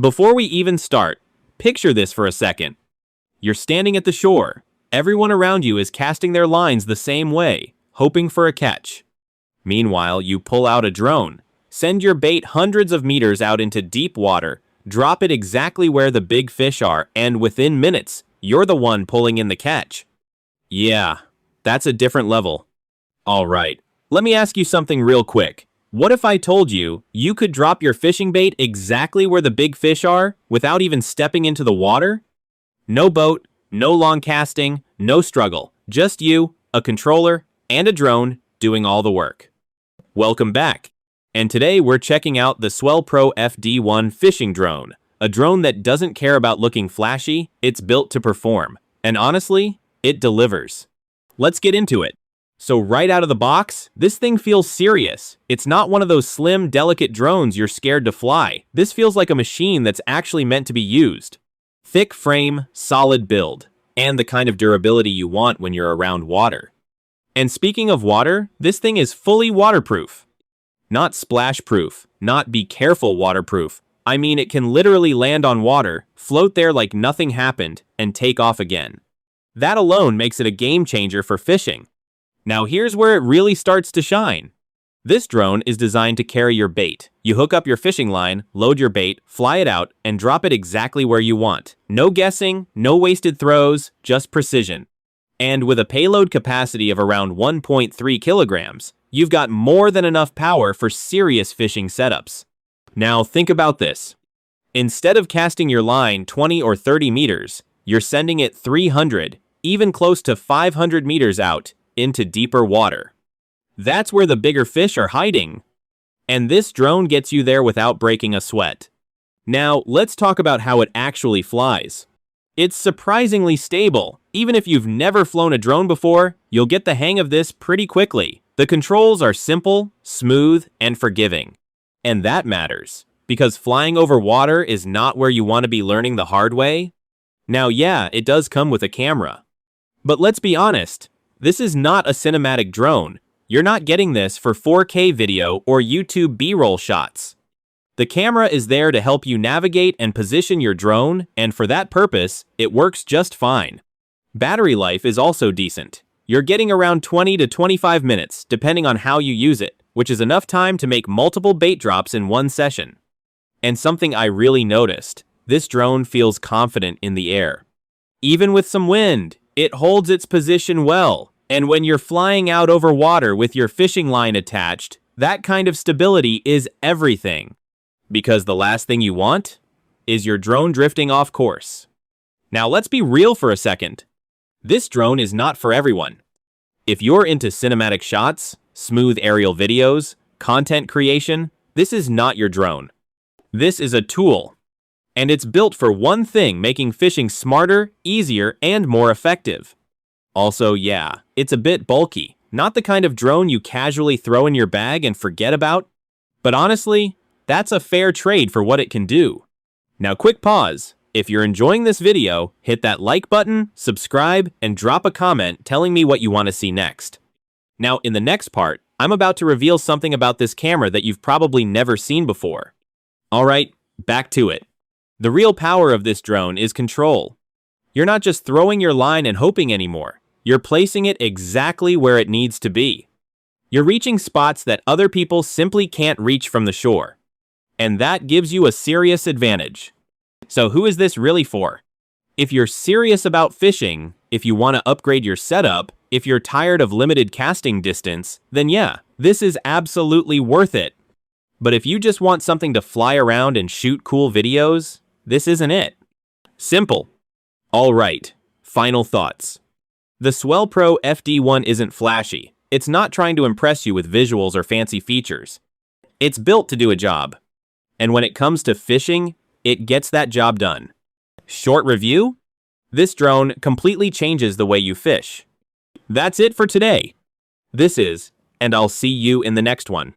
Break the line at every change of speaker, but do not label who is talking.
Before we even start, picture this for a second. You're standing at the shore. Everyone around you is casting their lines the same way, hoping for a catch. Meanwhile, you pull out a drone, send your bait hundreds of meters out into deep water, drop it exactly where the big fish are, and within minutes, you're the one pulling in the catch. Yeah, that's a different level. Alright, let me ask you something real quick. What if I told you you could drop your fishing bait exactly where the big fish are without even stepping into the water? No boat, no long casting, no struggle. Just you, a controller, and a drone doing all the work. Welcome back. And today we're checking out the SwellPro FD1 fishing drone. A drone that doesn't care about looking flashy, it's built to perform. And honestly, it delivers. Let's get into it. So right out of the box, this thing feels serious. It's not one of those slim, delicate drones you're scared to fly. This feels like a machine that's actually meant to be used. Thick frame, solid build, and the kind of durability you want when you're around water. And speaking of water, this thing is fully waterproof. Not splash-proof, not be careful waterproof. I mean, it can literally land on water, float there like nothing happened, and take off again. That alone makes it a game changer for fishing. Now here's where it really starts to shine. This drone is designed to carry your bait. You hook up your fishing line, load your bait, fly it out, and drop it exactly where you want. No guessing, no wasted throws, just precision. And with a payload capacity of around 1.3 kilograms, you've got more than enough power for serious fishing setups. Now think about this. Instead of casting your line 20 or 30 meters, you're sending it 300, even close to 500 meters out, into deeper water. That's where the bigger fish are hiding. And this drone gets you there without breaking a sweat. Now, let's talk about how it actually flies. It's surprisingly stable. Even if you've never flown a drone before, you'll get the hang of this pretty quickly. The controls are simple, smooth, and forgiving. And that matters, because flying over water is not where you want to be learning the hard way. Now, yeah, it does come with a camera. But let's be honest, this is not a cinematic drone. You're not getting this for 4K video or YouTube B-roll shots. The camera is there to help you navigate and position your drone, and for that purpose, it works just fine. Battery life is also decent. You're getting around 20 to 25 minutes, depending on how you use it, which is enough time to make multiple bait drops in one session. And something I really noticed, this drone feels confident in the air. Even with some wind, it holds its position well. And when you're flying out over water with your fishing line attached, that kind of stability is everything. Because the last thing you want is your drone drifting off course. Now let's be real for a second. This drone is not for everyone. If you're into cinematic shots, smooth aerial videos, content creation, this is not your drone. This is a tool. And it's built for one thing, making fishing smarter, easier, and more effective. Also, yeah, it's a bit bulky. Not the kind of drone you casually throw in your bag and forget about. But honestly, that's a fair trade for what it can do. Now quick pause. If you're enjoying this video, hit that like button, subscribe, and drop a comment telling me what you want to see next. Now in the next part, I'm about to reveal something about this camera that you've probably never seen before. Alright, back to it. The real power of this drone is control. You're not just throwing your line and hoping anymore. You're placing it exactly where it needs to be. You're reaching spots that other people simply can't reach from the shore. And that gives you a serious advantage. So who is this really for? If you're serious about fishing, if you want to upgrade your setup, if you're tired of limited casting distance, then yeah, this is absolutely worth it. But if you just want something to fly around and shoot cool videos, this isn't it. Simple. Alright, final thoughts. The SwellPro FD1 isn't flashy. It's not trying to impress you with visuals or fancy features. It's built to do a job. And when it comes to fishing, it gets that job done. Short review? This drone completely changes the way you fish. That's it for today. This is, and I'll see you in the next one.